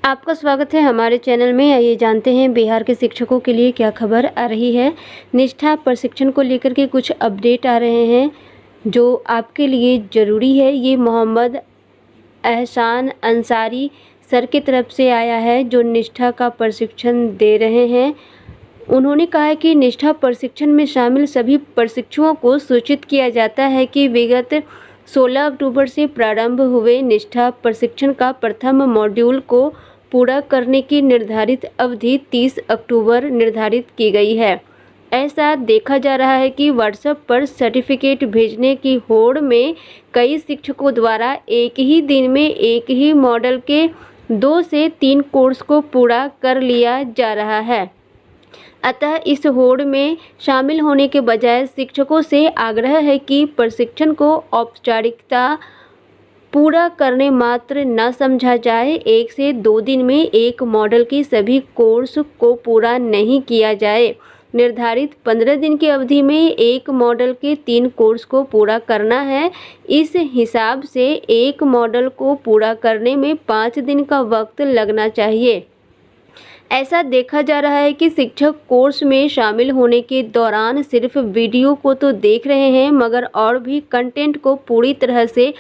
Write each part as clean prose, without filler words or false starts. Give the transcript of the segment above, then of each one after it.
आपका स्वागत है हमारे चैनल में। आइए जानते हैं बिहार के शिक्षकों के लिए क्या खबर आ रही है। निष्ठा प्रशिक्षण को लेकर के कुछ अपडेट आ रहे हैं जो आपके लिए ज़रूरी है। ये मोहम्मद एहसान अंसारी सर की तरफ से आया है जो निष्ठा का प्रशिक्षण दे रहे हैं। उन्होंने कहा है कि निष्ठा प्रशिक्षण में शामिल सभी प्रशिक्षुओं को सूचित किया जाता है कि विगत 16 अक्टूबर से प्रारंभ हुए निष्ठा प्रशिक्षण का प्रथम मॉड्यूल को पूरा करने की निर्धारित अवधि 30 अक्टूबर निर्धारित की गई है। ऐसा देखा जा रहा है कि व्हाट्सएप पर सर्टिफिकेट भेजने की होड़ में कई शिक्षकों द्वारा एक ही दिन में एक ही मॉडल के 2 से 3 कोर्स को पूरा कर लिया जा रहा है। अतः इस होड़ में शामिल होने के बजाय शिक्षकों से आग्रह है कि प्रशिक्षण को औपचारिकता पूरा करने मात्र न समझा जाए। 1 से 2 दिन में एक मॉडल के सभी कोर्स को पूरा नहीं किया जाए। निर्धारित 15 दिन की अवधि में एक मॉडल के 3 कोर्स को पूरा करना है। इस हिसाब से एक मॉडल को पूरा करने में 5 दिन का वक्त लगना चाहिए। ऐसा देखा जा रहा है कि शिक्षक कोर्स में शामिल होने के दौरान सिर्फ वीडियो को तो देख रहे हैं मगर और भी कंटेंट को पूरी तरह से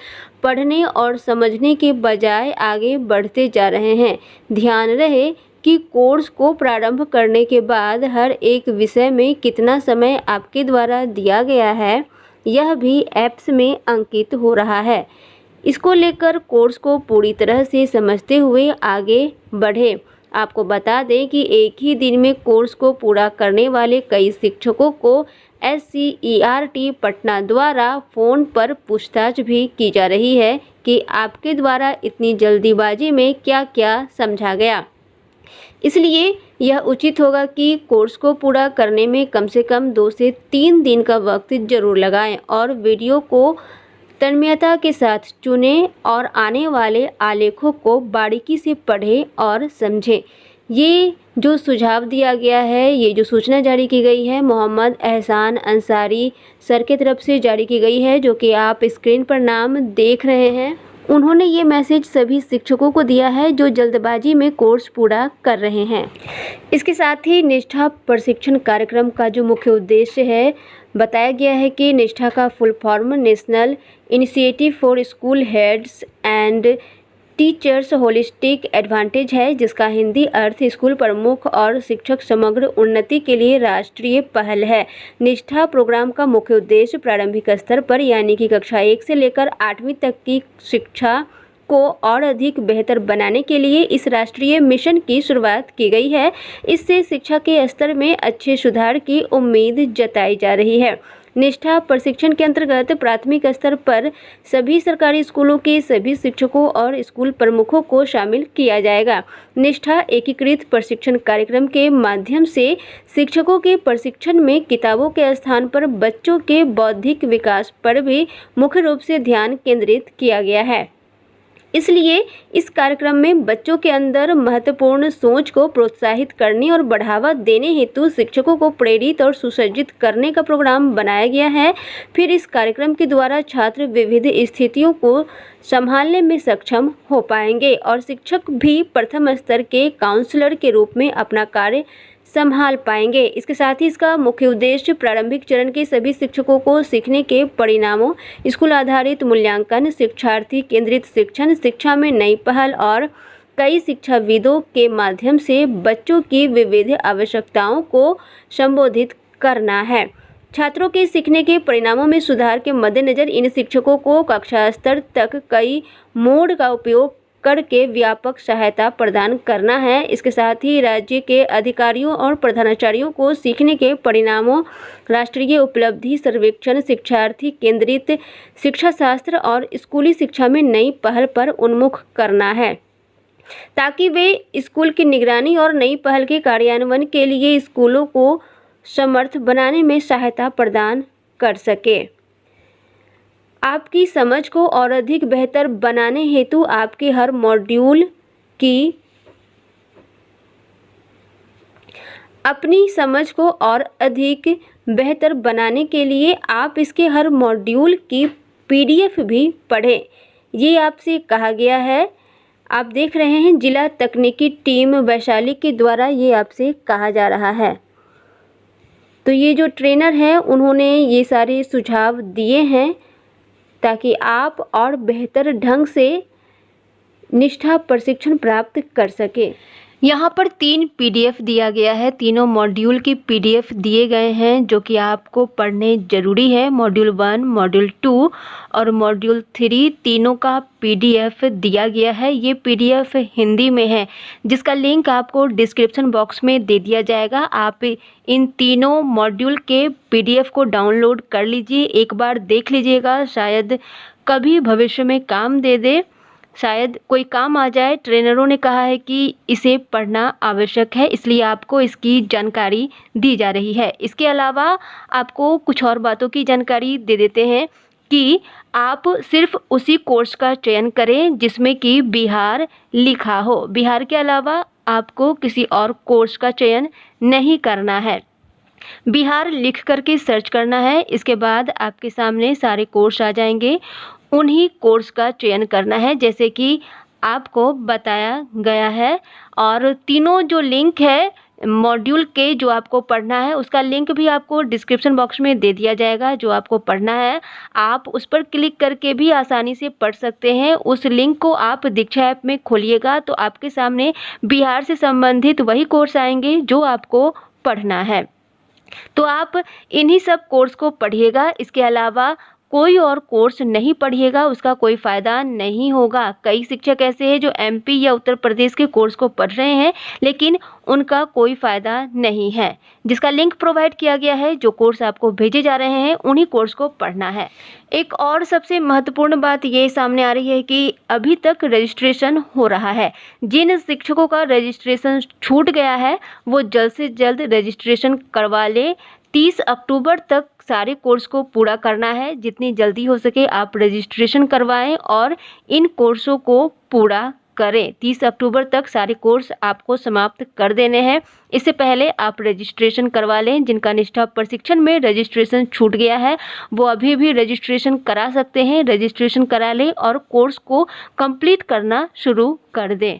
पढ़ने और समझने के बजाय आगे बढ़ते जा रहे हैं। ध्यान रहे कि कोर्स को प्रारंभ करने के बाद हर एक विषय में कितना समय आपके द्वारा दिया गया है यह भी ऐप्स में अंकित हो रहा है। इसको लेकर कोर्स को पूरी तरह से समझते हुए आगे बढ़े। आपको बता दें कि एक ही दिन में कोर्स को पूरा करने वाले कई शिक्षकों को SCERT पटना द्वारा फ़ोन पर पूछताछ भी की जा रही है कि आपके द्वारा इतनी जल्दीबाजी में क्या क्या समझा गया। इसलिए यह उचित होगा कि कोर्स को पूरा करने में कम से कम 2 से 3 दिन का वक्त जरूर लगाएं और वीडियो को तन्मयता के साथ चुनें और आने वाले आलेखों को बारीकी से पढ़ें और समझें। ये जो सुझाव दिया गया है, ये जो सूचना जारी की गई है मोहम्मद एहसान अंसारी सर की तरफ से जारी की गई है, जो कि आप स्क्रीन पर नाम देख रहे हैं। उन्होंने ये मैसेज सभी शिक्षकों को दिया है जो जल्दबाजी में कोर्स पूरा कर रहे हैं। इसके साथ ही निष्ठा प्रशिक्षण कार्यक्रम का जो मुख्य उद्देश्य है बताया गया है कि निष्ठा का full form national initiative for school heads and teachers holistic advantage है, जिसका हिंदी अर्थ स्कूल प्रमुख और शिक्षक समग्र उन्नति के लिए राष्ट्रीय पहल है। निष्ठा प्रोग्राम का मुख्य उद्देश्य प्रारंभिक स्तर पर यानी कि कक्षा 1 से लेकर 8वीं तक की शिक्षा को और अधिक बेहतर बनाने के लिए इस राष्ट्रीय मिशन की शुरुआत की गई है। इससे शिक्षा के स्तर में अच्छे सुधार की उम्मीद जताई जा रही है। निष्ठा प्रशिक्षण के अंतर्गत प्राथमिक स्तर पर सभी सरकारी स्कूलों के सभी शिक्षकों और स्कूल प्रमुखों को शामिल किया जाएगा। निष्ठा एकीकृत प्रशिक्षण कार्यक्रम के माध्यम से शिक्षकों के प्रशिक्षण में किताबों के स्थान पर बच्चों के बौद्धिक विकास पर भी मुख्य रूप से ध्यान केंद्रित किया गया है। इसलिए इस कार्यक्रम में बच्चों के अंदर महत्वपूर्ण सोच को प्रोत्साहित करने और बढ़ावा देने हेतु शिक्षकों को प्रेरित और सुसज्जित करने का प्रोग्राम बनाया गया है। फिर इस कार्यक्रम के द्वारा छात्र विविध स्थितियों को संभालने में सक्षम हो पाएंगे और शिक्षक भी प्रथम स्तर के काउंसलर के रूप में अपना कार्य संभाल पाएंगे। इसके साथ ही इसका मुख्य उद्देश्य प्रारंभिक चरण के सभी शिक्षकों को सीखने के परिणामों, स्कूल आधारित मूल्यांकन, शिक्षार्थी केंद्रित शिक्षण, शिक्षा में नई पहल और कई शिक्षाविदों के माध्यम से बच्चों की विविध आवश्यकताओं को संबोधित करना है। छात्रों के सीखने के परिणामों में सुधार के मद्देनजर इन शिक्षकों को कक्षा स्तर तक कई मोड का उपयोग करके व्यापक सहायता प्रदान करना है। इसके साथ ही राज्य के अधिकारियों और प्रधानाचार्यों को सीखने के परिणामों, राष्ट्रीय उपलब्धि सर्वेक्षण, शिक्षार्थी केंद्रित शिक्षा शास्त्र और स्कूली शिक्षा में नई पहल पर उन्मुख करना है ताकि वे स्कूल की निगरानी और नई पहल के कार्यान्वयन के लिए स्कूलों को समर्थ बनाने में सहायता प्रदान कर सके। आपकी समझ को और अधिक बेहतर बनाने हेतु आपके हर मॉड्यूल की अपनी समझ को और अधिक बेहतर बनाने के लिए आप इसके हर मॉड्यूल की PDF भी पढ़ें। ये आपसे कहा गया है। आप देख रहे हैं जिला तकनीकी टीम वैशाली के द्वारा ये आपसे कहा जा रहा है। तो ये जो ट्रेनर हैं उन्होंने ये सारे सुझाव दिए हैं ताकि आप और बेहतर ढंग से निष्ठा प्रशिक्षण प्राप्त कर सके। यहाँ पर 3 पीडीएफ दिया गया है, तीनों मॉड्यूल की पीडीएफ दिए गए हैं जो कि आपको पढ़ने ज़रूरी है। मॉड्यूल 1, मॉड्यूल 2 और मॉड्यूल 3 तीनों का पीडीएफ दिया गया है। ये पीडीएफ हिंदी में है जिसका लिंक आपको डिस्क्रिप्शन बॉक्स में दे दिया जाएगा। आप इन तीनों मॉड्यूल के पीडीएफ को डाउनलोड कर लीजिए, एक बार देख लीजिएगा, शायद कभी भविष्य में काम दे दे, शायद कोई काम आ जाए। ट्रेनरों ने कहा है कि इसे पढ़ना आवश्यक है, इसलिए आपको इसकी जानकारी दी जा रही है। इसके अलावा आपको कुछ और बातों की जानकारी दे देते हैं कि आप सिर्फ उसी कोर्स का चयन करें जिसमें कि बिहार लिखा हो। बिहार के अलावा आपको किसी और कोर्स का चयन नहीं करना है। बिहार लिख करके सर्च करना है, इसके बाद आपके सामने सारे कोर्स आ जाएंगे। उन्हीं कोर्स का चयन करना है जैसे कि आपको बताया गया है। और तीनों जो लिंक है मॉड्यूल के जो आपको पढ़ना है उसका लिंक भी आपको डिस्क्रिप्शन बॉक्स में दे दिया जाएगा। जो आपको पढ़ना है आप उस पर क्लिक करके भी आसानी से पढ़ सकते हैं। उस लिंक को आप दीक्षा ऐप में खोलिएगा तो आपके सामने बिहार से संबंधित वही कोर्स आएंगे जो आपको पढ़ना है। तो आप इन्हीं सब कोर्स को पढ़िएगा, इसके अलावा कोई और कोर्स नहीं पढ़िएगा, उसका कोई फ़ायदा नहीं होगा। कई शिक्षक ऐसे हैं जो एमपी या उत्तर प्रदेश के कोर्स को पढ़ रहे हैं लेकिन उनका कोई फ़ायदा नहीं है। जिसका लिंक प्रोवाइड किया गया है, जो कोर्स आपको भेजे जा रहे हैं उन्हीं कोर्स को पढ़ना है। एक और सबसे महत्वपूर्ण बात ये सामने आ रही है कि अभी तक रजिस्ट्रेशन हो रहा है। जिन शिक्षकों का रजिस्ट्रेशन छूट गया है वो जल्द से जल्द रजिस्ट्रेशन करवा ले। 30 अक्टूबर तक सारे कोर्स को पूरा करना है। जितनी जल्दी हो सके आप रजिस्ट्रेशन करवाएं और इन कोर्सों को पूरा करें। 30 अक्टूबर तक सारे कोर्स आपको समाप्त कर देने हैं। इससे पहले आप रजिस्ट्रेशन करवा लें। जिनका निष्ठा प्रशिक्षण में रजिस्ट्रेशन छूट गया है वो अभी भी रजिस्ट्रेशन करा सकते हैं। रजिस्ट्रेशन करा लें और कोर्स को कंप्लीट करना शुरू कर दें।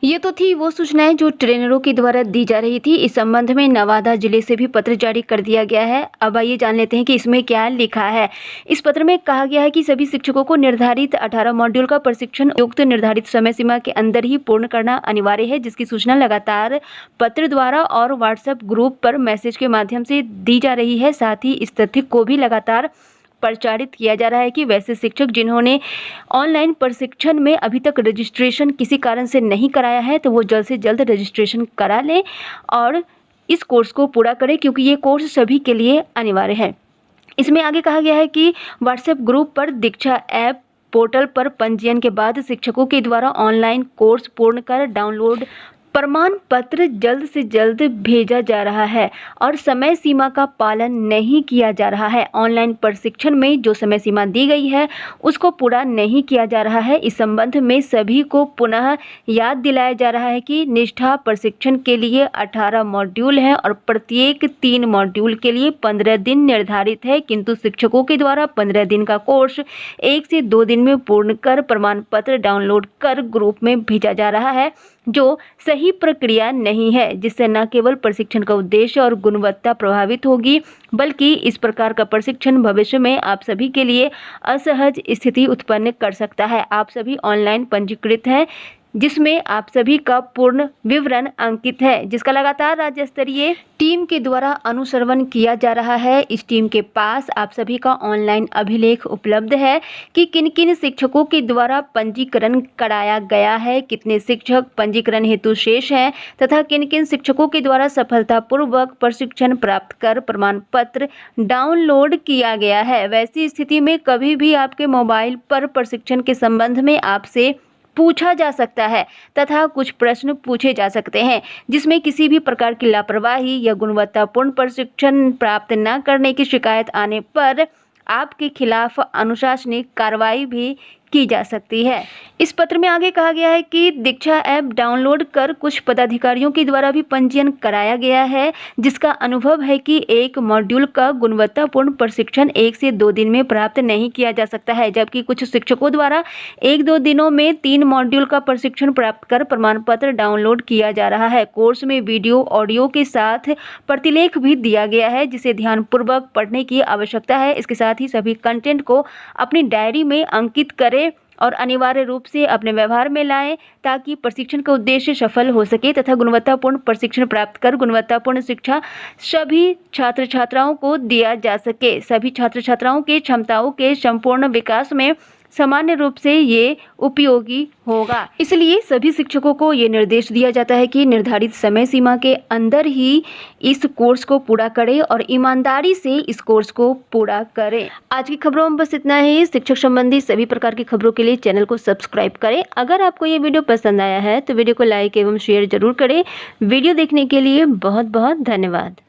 ये तो थी वो सूचनाएं जो ट्रेनरों के द्वारा दी जा रही थी। इस संबंध में नवादा जिले से भी पत्र जारी कर दिया गया है। अब आइए जान लेते हैं कि इसमें क्या लिखा है। इस पत्र में कहा गया है कि सभी शिक्षकों को निर्धारित 18 मॉड्यूल का प्रशिक्षण युक्त निर्धारित समय सीमा के अंदर ही पूर्ण करना अनिवार्य है, जिसकी सूचना लगातार पत्र द्वारा और व्हाट्सएप ग्रुप पर मैसेज के माध्यम से दी जा रही है। साथ ही इस तथ्य को भी लगातार प्रचारित किया जा रहा है कि वैसे शिक्षक जिन्होंने ऑनलाइन प्रशिक्षण में अभी तक रजिस्ट्रेशन किसी कारण से नहीं कराया है तो वो जल्द से जल्द रजिस्ट्रेशन करा लें और इस कोर्स को पूरा करें, क्योंकि ये कोर्स सभी के लिए अनिवार्य है। इसमें आगे कहा गया है कि व्हाट्सएप ग्रुप पर दीक्षा ऐप पोर्टल पर पंजीयन के बाद शिक्षकों के द्वारा ऑनलाइन कोर्स पूर्ण कर डाउनलोड प्रमाण पत्र जल्द से जल्द भेजा जा रहा है और समय सीमा का पालन नहीं किया जा रहा है। ऑनलाइन प्रशिक्षण में जो समय सीमा दी गई है उसको पूरा नहीं किया जा रहा है। इस संबंध में सभी को पुनः याद दिलाया जा रहा है कि निष्ठा प्रशिक्षण के लिए 18 मॉड्यूल हैं और प्रत्येक 3 मॉड्यूल के लिए 15 दिन निर्धारित है, किंतु शिक्षकों के द्वारा 15 दिन का कोर्स 1 से 2 दिन में पूर्ण कर प्रमाण पत्र डाउनलोड कर ग्रुप में भेजा जा रहा है, जो सही प्रक्रिया नहीं है, जिससे न केवल प्रशिक्षण का उद्देश्य और गुणवत्ता प्रभावित होगी बल्कि इस प्रकार का प्रशिक्षण भविष्य में आप सभी के लिए असहज स्थिति उत्पन्न कर सकता है। आप सभी ऑनलाइन पंजीकृत हैं जिसमें आप सभी का पूर्ण विवरण अंकित है, जिसका लगातार राज्य स्तरीय टीम के द्वारा अनुसरण किया जा रहा है। इस टीम के पास आप सभी का ऑनलाइन अभिलेख उपलब्ध है कि किन किन शिक्षकों के द्वारा पंजीकरण कराया गया है, कितने शिक्षक पंजीकरण हेतु शेष हैं तथा किन किन शिक्षकों के द्वारा सफलतापूर्वक प्रशिक्षण प्राप्त कर प्रमाण पत्र डाउनलोड किया गया है। वैसी स्थिति में कभी भी आपके मोबाइल पर प्रशिक्षण के संबंध में आपसे पूछा जा सकता है तथा कुछ प्रश्न पूछे जा सकते हैं, जिसमें किसी भी प्रकार की लापरवाही या गुणवत्तापूर्ण प्रशिक्षण प्राप्त न करने की शिकायत आने पर आपके खिलाफ अनुशासनिक कार्रवाई भी की जा सकती है। इस पत्र में आगे कहा गया है कि दीक्षा ऐप डाउनलोड कर कुछ पदाधिकारियों के द्वारा भी पंजीयन कराया गया है, जिसका अनुभव है कि एक मॉड्यूल का गुणवत्तापूर्ण प्रशिक्षण 1 से 2 दिन में प्राप्त नहीं किया जा सकता है, जबकि कुछ शिक्षकों द्वारा 1-2 दिनों में 3 मॉड्यूल का प्रशिक्षण प्राप्त कर प्रमाण पत्र डाउनलोड किया जा रहा है। कोर्स में वीडियो ऑडियो के साथ प्रतिलेख भी दिया गया है, जिसे ध्यानपूर्वक पढ़ने की आवश्यकता है। इसके साथ ही सभी कंटेंट को अपनी डायरी में अंकित करें और अनिवार्य रूप से अपने व्यवहार में लाएं, ताकि प्रशिक्षण का उद्देश्य सफल हो सके तथा गुणवत्तापूर्ण प्रशिक्षण प्राप्त कर गुणवत्तापूर्ण शिक्षा सभी छात्र छात्राओं को दिया जा सके। सभी छात्र छात्राओं के क्षमताओं के संपूर्ण विकास में सामान्य रूप से ये उपयोगी होगा। इसलिए सभी शिक्षकों को ये निर्देश दिया जाता है कि निर्धारित समय सीमा के अंदर ही इस कोर्स को पूरा करें और ईमानदारी से इस कोर्स को पूरा करें। आज की खबरों में बस इतना ही। शिक्षक संबंधी सभी प्रकार की खबरों के लिए चैनल को सब्सक्राइब करें। अगर आपको ये वीडियो पसंद आया है तो वीडियो को लाइक एवं शेयर जरूर करें। वीडियो देखने के लिए बहुत बहुत धन्यवाद।